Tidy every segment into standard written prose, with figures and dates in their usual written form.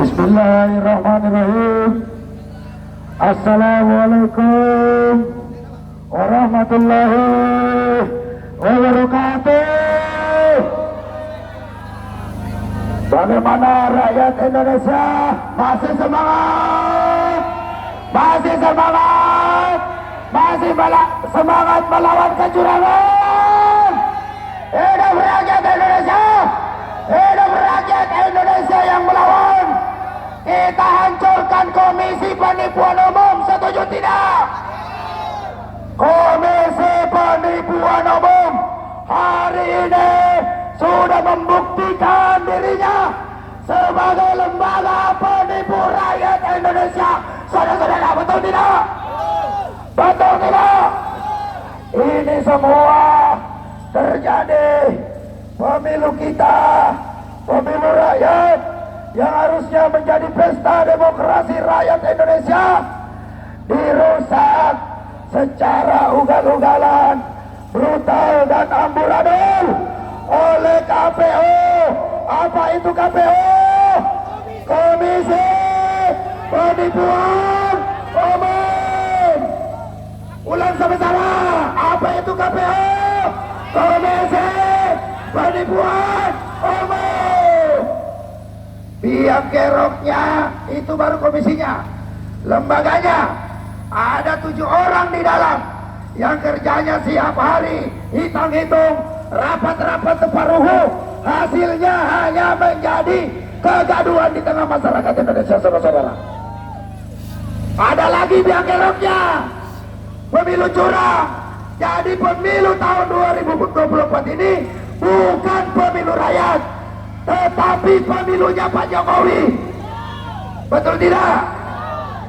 Bismillahirrahmanirrahim. Assalamualaikum warahmatullahi wabarakatuh. Bagaimana rakyat Indonesia? Masih semangat? Masih semangat? Masih semangat melawan kecurangan? Hidup rakyat Indonesia! Hidup rakyat Indonesia yang melawan! Kita hancurkan Komisi Penipuan Umum, setuju tidak? Komisi Penipuan Umum hari ini sudah membuktikan dirinya sebagai lembaga penipu rakyat Indonesia. Saudara-saudara, betul tidak? Betul tidak? Ini semua terjadi pemilu kita, pemilu rakyat yang harusnya menjadi pesta demokrasi rakyat Indonesia dirusak secara ugal-ugalan, brutal dan amburadul oleh KPU. Apa itu KPU? Komisi Penipuan Umum. Ulang sama-sama. Apa itu KPU? Komisi Penipuan Umum. Biang keroknya itu baru komisinya. Lembaganya ada 7 orang di dalam yang kerjanya siap hari hitung-hitung, rapat-rapat separuh. Hasilnya hanya menjadi kegaduhan di tengah masyarakat Indonesia, saudara-saudara. Ada lagi biang keroknya, pemilu curang. Jadi pemilu tahun 2024 ini bukan pemilu rakyat, tetapi pemilunya Pak Jokowi. Betul tidak?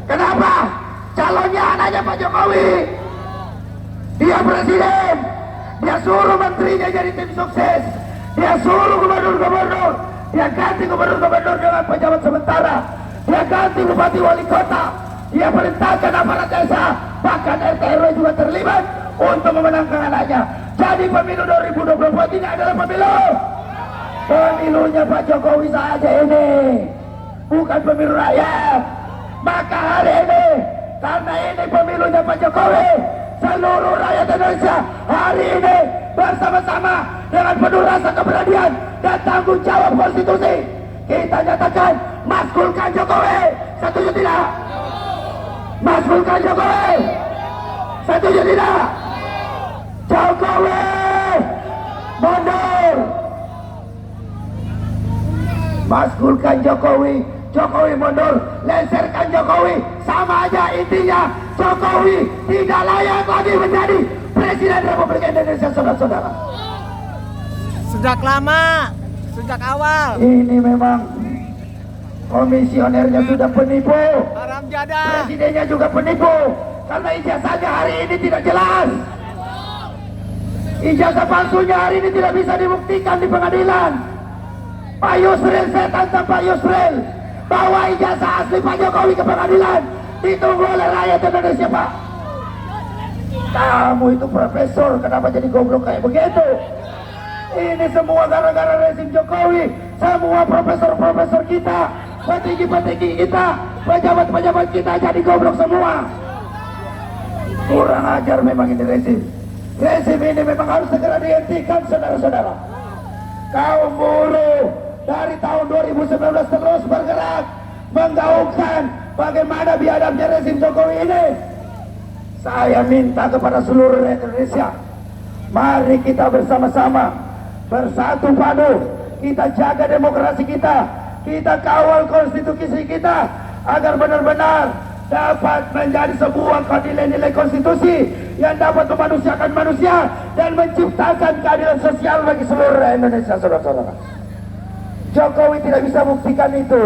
Kenapa? Calonnya anaknya Pak Jokowi. Dia presiden. Dia suruh menterinya jadi tim sukses. Dia suruh gubernur-gubernur. Dia ganti gubernur-gubernur dengan pejabat sementara. Dia ganti bupati wali kota. Dia perintahkan aparat desa. Bahkan RT RW juga terlibat untuk memenangkan anaknya. Jadi pemilu 2024 ini adalah pemilunya Pak Jokowi saja ini, bukan pemilu rakyat. Maka hari ini, karena ini pemilunya Pak Jokowi, seluruh rakyat Indonesia hari ini bersama-sama dengan penuh rasa keberanian dan tanggung jawab konstitusi, kita nyatakan maskulkan Jokowi. Setuju tidak? Maskulkan Jokowi. Setuju tidak? Jokowi mundur. Maskulkan Jokowi. Jokowi mundur. Leserkan Jokowi. Sama aja intinya. Jokowi tidak layak lagi menjadi Presiden Republik Indonesia, saudara-saudara. Sejak lama, sejak awal. Ini memang komisionernya sudah penipu. Haram jadah. Presidennya juga penipu. Karena ijazahnya hari ini tidak jelas. Ijazah palsunya hari ini tidak bisa dibuktikan di pengadilan. Pak Yusril, saya tantang Pak Yusril, bawa ijazah asli Pak Jokowi ke pengadilan. Ditunggu oleh rakyat Indonesia, Pak. Kamu itu profesor, kenapa jadi goblok kayak begitu? Ini semua gara-gara rezim Jokowi. Semua profesor-profesor kita, petinggi-petinggi kita, pejabat-pejabat kita jadi goblok semua. Kurang ajar memang ini rezim. Rezim ini memang harus segera dihentikan, saudara-saudara. Kaum buruh dari tahun 2019 terus bergerak menggaungkan bagaimana biadabnya rezim Jokowi ini. Saya minta kepada seluruh rakyat Indonesia, mari kita bersama-sama bersatu padu, kita jaga demokrasi kita kawal konstitusi kita agar benar-benar dapat menjadi sebuah nilai-nilai konstitusi yang dapat memanusiakan manusia dan menciptakan keadilan sosial bagi seluruh rakyat Indonesia, saudara-saudara. Jokowi tidak bisa buktikan itu.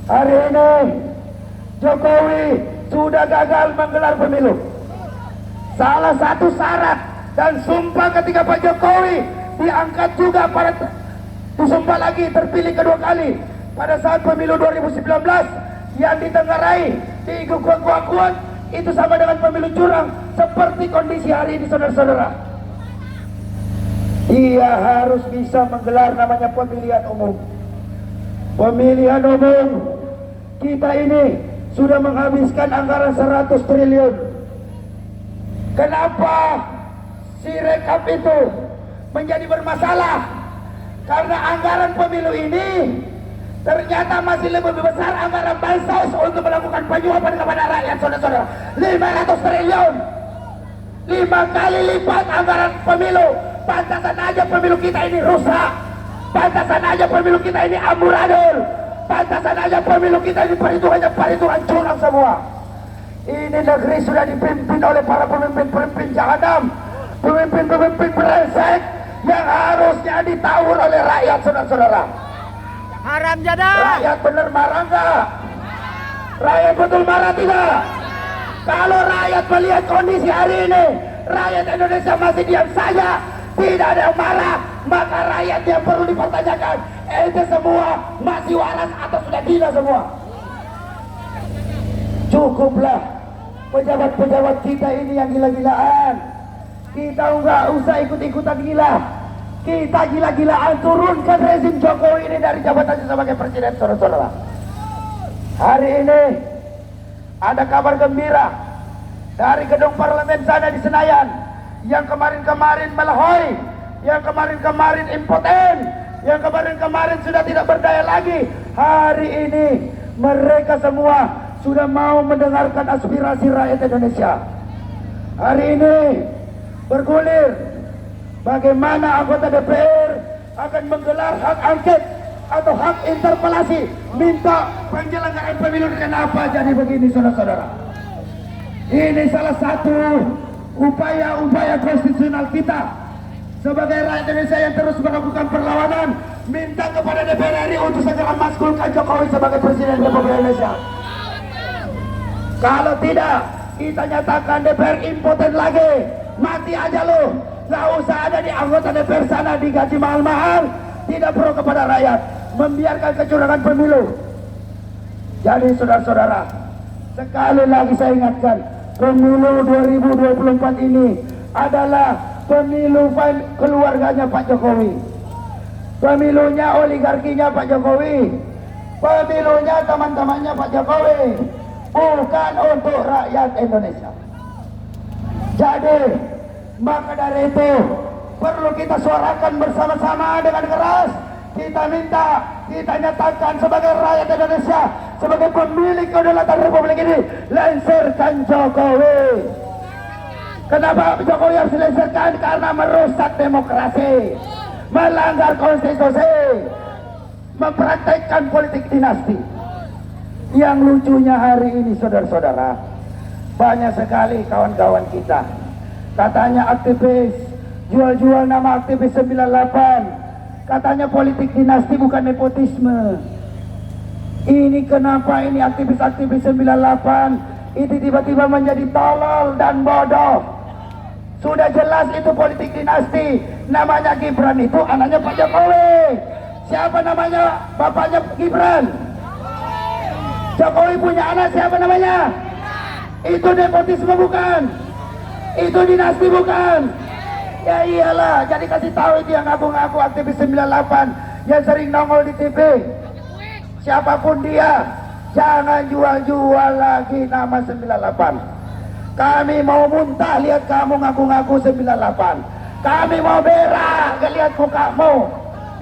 Hari ini Jokowi sudah gagal menggelar pemilu. Salah satu syarat dan sumpah ketika Pak Jokowi diangkat juga pada disumpah lagi terpilih kedua kali pada saat pemilu 2019 yang ditenggarai di kuat itu sama dengan pemilu curang seperti kondisi hari ini, saudara-saudara. Dia harus bisa menggelar namanya pemilihan umum. Pemilihan umum kita ini sudah menghabiskan anggaran 100 triliun. Kenapa Sirekap itu menjadi bermasalah? Karena anggaran pemilu ini ternyata masih lebih besar anggaran bansos untuk melakukan penyuapan kepada rakyat, saudara-saudara. 500 triliun, 5 kali lipat anggaran pemilu. Pantasan aja pemilu kita ini rusak, pantasan aja pemilu kita ini amburadul, pantasan aja pemilu kita ini perhitungan curang semua. Ini negeri sudah dipimpin oleh para pemimpin-pemimpin jahanam, pemimpin-pemimpin brengsek yang harusnya ditawur oleh rakyat, saudara-saudara. Haram jadah. Rakyat bener marah enggak? Rakyat betul marah tidak? Kalau rakyat melihat kondisi hari ini, rakyat Indonesia masih diam saja, tidak ada yang marah, maka rakyat yang perlu dipertanyakan, ente semua masih waras atau sudah gila semua? Cukuplah pejabat-pejabat kita ini yang gila-gilaan. Kita enggak usah ikut-ikutan gila. Kita gila-gilaan turunkan rezim Jokowi ini dari jabatannya sebagai presiden, saudara-saudara. Hari ini ada kabar gembira dari gedung parlemen sana di Senayan, yang kemarin-kemarin melehoi, yang kemarin-kemarin impoten, yang kemarin-kemarin sudah tidak berdaya lagi. Hari ini mereka semua sudah mau mendengarkan aspirasi rakyat Indonesia. Hari ini bergulir bagaimana anggota DPR akan menggelar hak angket atau hak interpelasi, minta penyelenggaraan pemilu kenapa jadi begini, saudara-saudara. Ini salah satu upaya-upaya konstitusional kita sebagai rakyat Indonesia yang terus melakukan perlawanan, minta kepada DPR RI untuk segera maskulkan Jokowi sebagai presiden Republik Indonesia. Kalau tidak, kita nyatakan DPR impoten lagi, mati aja lo. Gak usah ada di anggota DPR sana digaji mahal-mahal, tidak pro kepada rakyat, membiarkan kecurangan pemilu. Jadi saudara-saudara, sekali lagi saya ingatkan, pemilu 2024 ini adalah pemilu keluarganya Pak Jokowi, pemilunya oligarkinya Pak Jokowi, pemilunya teman-temannya Pak Jokowi, bukan untuk rakyat Indonesia. Jadi maka dari itu perlu kita suarakan bersama-sama dengan keras. Kita minta, kita nyatakan sebagai rakyat Indonesia, sebagai pemilik kedaulatan Republik ini, lengserkan Jokowi. Kenapa Jokowi harus dilengserkan? Karena merusak demokrasi, melanggar konstitusi, mempraktekkan politik dinasti. Yang lucunya hari ini, saudara-saudara, banyak sekali kawan-kawan kita katanya aktivis, jual-jual nama aktivis 98, katanya politik dinasti bukan nepotisme. Ini kenapa ini aktivis-aktivis 98 itu tiba-tiba menjadi tolol dan bodoh? Sudah jelas itu politik dinasti. Namanya Gibran itu anaknya Pak Jokowi. Siapa namanya bapaknya Gibran? Jokowi punya anak, siapa namanya? Itu nepotisme bukan? Itu dinasti bukan? Ya iyalah, jadi kasih tahu itu yang ngaku-ngaku aktivis 98 yang sering nongol di TV. Siapapun dia, jangan jual-jual lagi nama 98. Kami mau muntah lihat kamu ngaku-ngaku 98. Kami mau berak lihat mukamu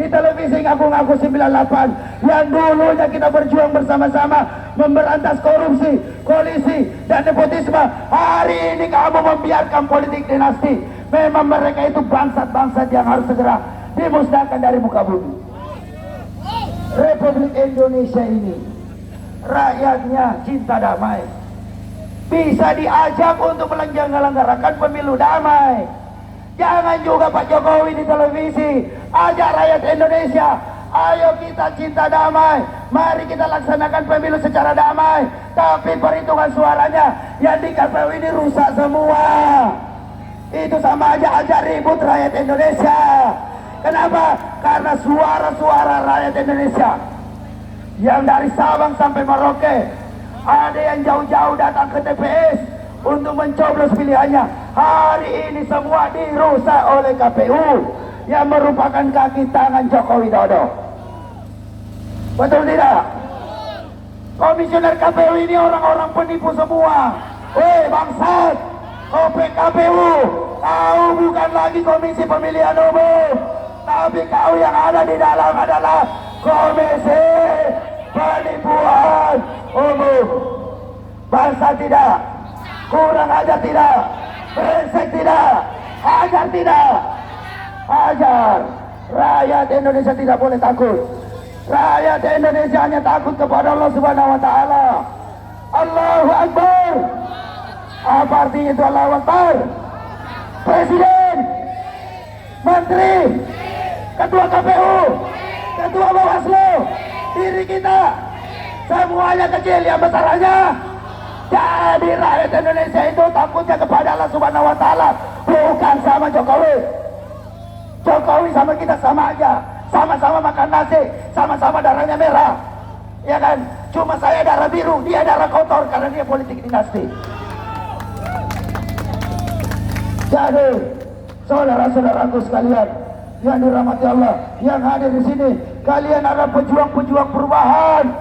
di televisi ngaku-ngaku 98 yang dulunya kita berjuang bersama-sama memberantas korupsi, kolisi, dan nepotisme. Hari ini kamu membiarkan politik dinasti. Memang mereka itu bangsat-bangsat yang harus segera dimusnahkan dari muka bumi. Republik Indonesia ini rakyatnya cinta damai, bisa diajak untuk menyelenggarakan pemilu damai. Jangan juga Pak Jokowi di televisi ajak rakyat Indonesia, ayo kita cinta damai, mari kita laksanakan pemilu secara damai. Tapi perhitungan suaranya yang di KPU ini rusak semua. Itu sama aja ajak ribut rakyat Indonesia. Kenapa? Karena suara-suara rakyat Indonesia yang dari Sabang sampai Merauke, ada yang jauh-jauh datang ke TPS untuk mencoblos pilihannya. Hari ini semua dirusak oleh KPU yang merupakan kaki tangan Joko Widodo. Betul tidak? Komisioner KPU ini orang-orang penipu semua. Bangsat, KPU, kau bukan lagi Komisi Pemilihan Umum, tapi kau yang ada di dalam adalah Komisi Penipuan Umum. Bangsa tidak, kurang ajar tidak, brengsek tidak, ajar tidak, ajar. Rakyat Indonesia tidak boleh takut. Rakyat Indonesia hanya takut kepada Allah Subhanahu wa taala. Allahu Akbar. Apa artinya itu Allahu Akbar? Presiden, Menteri, Ketua KPU, Ketua Bawaslu, diri kita, semuanya kecil, yang besar aja. Jadi rakyat Indonesia itu takutnya kepada Allah Subhanahu wa taala, bukan sama Jokowi. Jokowi sama kita sama aja, sama-sama makan nasi, sama-sama darahnya merah, ya kan? Cuma saya darah biru, dia darah kotor karena dia politik dinasti. Jadi saudara-saudaraku sekalian yang dirahmati Allah, yang hadir di sini, kalian adalah pejuang-pejuang perubahan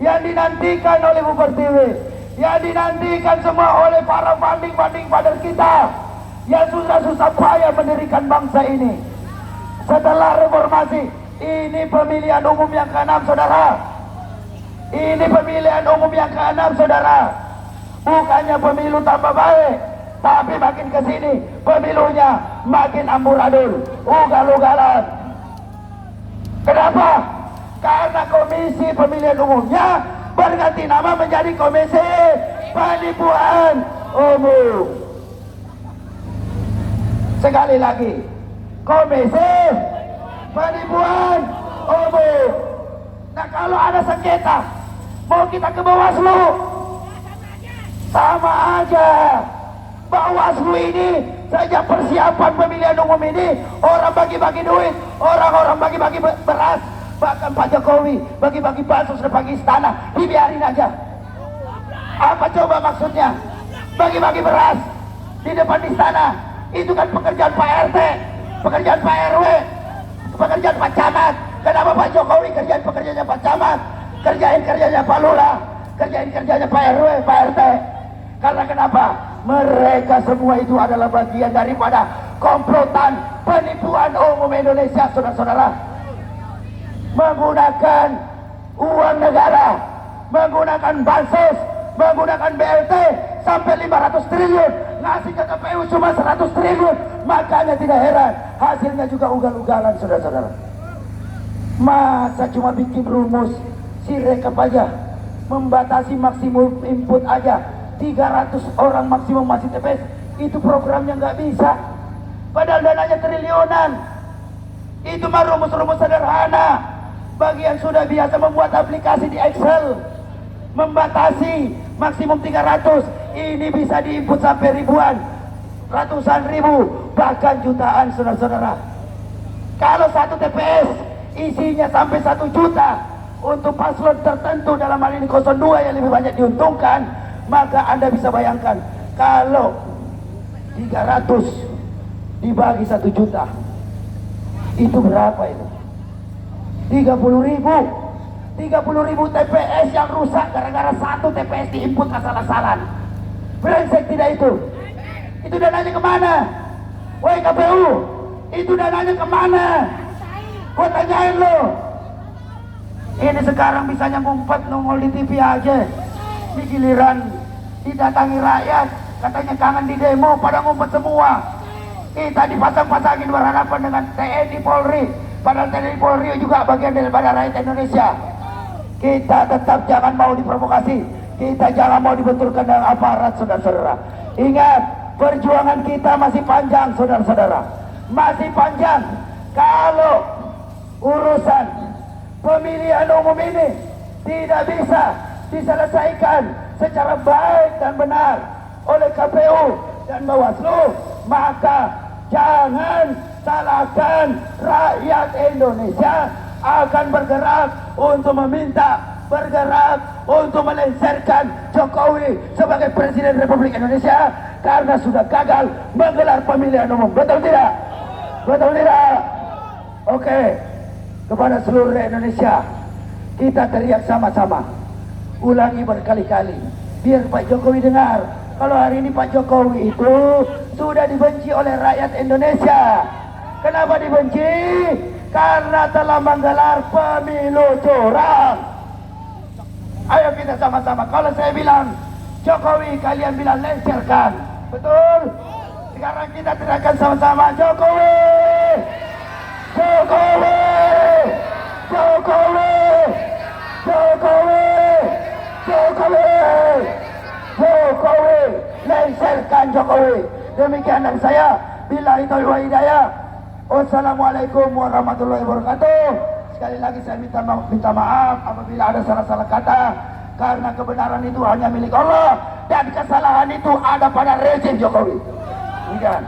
yang dinantikan oleh Bubur TV, yang dinantikan semua oleh para banding-banding father kita yang susah-susah payah mendirikan bangsa ini. Setelah reformasi, ini pemilihan umum yang ke-6, saudara. Ini pemilihan umum yang ke-6, saudara. Bukannya pemilu tambah baik, tapi makin ke sini pemilunya makin amburadul, ugal-ugalan. Kenapa? Karena Komisi Pemilihan Umumnya berganti nama menjadi Komisi Penipuan Umum. Sekali lagi, Komisi Penipuan Umum. Nah, kalau ada sengketa, mau kita ke Bawaslu, sama aja. Bawaslu ini sejak persiapan pemilihan umum ini, orang bagi-bagi duit, orang-orang bagi-bagi beras, bahkan Pak Jokowi bagi-bagi bansos di depan istana, dibiarin aja. Apa coba maksudnya? Bagi-bagi beras di depan istana, itu kan pekerjaan Pak RT, pekerjaan Pak RW, pekerjaan Pak Camat. Kenapa Pak Jokowi kerjaan pekerjaannya Pak Camat, kerjain kerjanya Pak Lurah, kerjain kerjanya Pak RW, Pak RT? Karena kenapa? Mereka semua itu adalah bagian daripada komplotan penipuan umum Indonesia, saudara-saudara. Menggunakan uang negara, menggunakan bansos, menggunakan BLT sampai 500 triliun, ngasih ke KPU cuma 100 triliun. Makanya tidak heran hasilnya juga ugal-ugalan, saudara-saudara. Masa cuma bikin rumus sirekap aja, membatasi maksimum input aja, 300 orang maksimum masih TPS, itu programnya nggak bisa. Padahal dananya triliunan. Itu mah rumus-rumus sederhana bagi yang sudah biasa membuat aplikasi di Excel. Membatasi maksimum 300, ini bisa diinput sampai ribuan, ratusan ribu, bahkan jutaan, saudara-saudara. Kalau satu TPS isinya sampai 1 juta untuk paslon tertentu, dalam hal ini 02 yang lebih banyak diuntungkan, maka Anda bisa bayangkan kalau 300 dibagi 1 juta, itu berapa itu? 30 ribu TPS yang rusak gara-gara satu TPS diinput asal-asalan. Brengsek tidak itu? Itu dananya kemana? Woi KPU, itu dananya kemana? Gua tanyain lo. Ini sekarang bisanya ngumpet nongol di TV aja, di giliran didatangi rakyat katanya kangen di demo, pada ngumpet semua. Kita dipasang-pasangin berhadapan dengan TNI Polri, padahal TNI Polri juga bagian daripada rakyat Indonesia. Kita tetap jangan mau diprovokasi, kita jangan mau dibenturkan dengan aparat, saudara-saudara. Ingat, perjuangan kita masih panjang, saudara-saudara, masih panjang. Kalau urusan pemilihan umum ini tidak bisa diselesaikan secara baik dan benar oleh KPU dan Bawaslu, maka jangan salahkan rakyat Indonesia akan bergerak untuk meminta, bergerak untuk melengsarkan Jokowi sebagai Presiden Republik Indonesia karena sudah gagal menggelar pemilihan umum. Betul tidak? Betul tidak? Oke, kepada seluruh Indonesia, Kita teriak sama-sama, ulangi berkali-kali, biar Pak Jokowi dengar. Kalau hari ini Pak Jokowi itu sudah dibenci oleh rakyat Indonesia. Kenapa dibenci? Karena telah menggelar pemilu curang. Ayo kita sama-sama. Kalau saya bilang Jokowi, kalian bilang lengserkan. Betul? Sekarang kita teriakkan sama-sama, Jokowi! Jokowi! Jokowi! Jokowi! Jokowi! Jokowi! Lengserkan Jokowi! Demikian dari saya. Billahi taufiq wal hidayah. Wassalamualaikum warahmatullahi wabarakatuh. Sekali lagi saya minta maaf apabila ada salah-salah kata, karena kebenaran itu hanya milik Allah dan kesalahan itu ada pada rezim Jokowi. Demikian.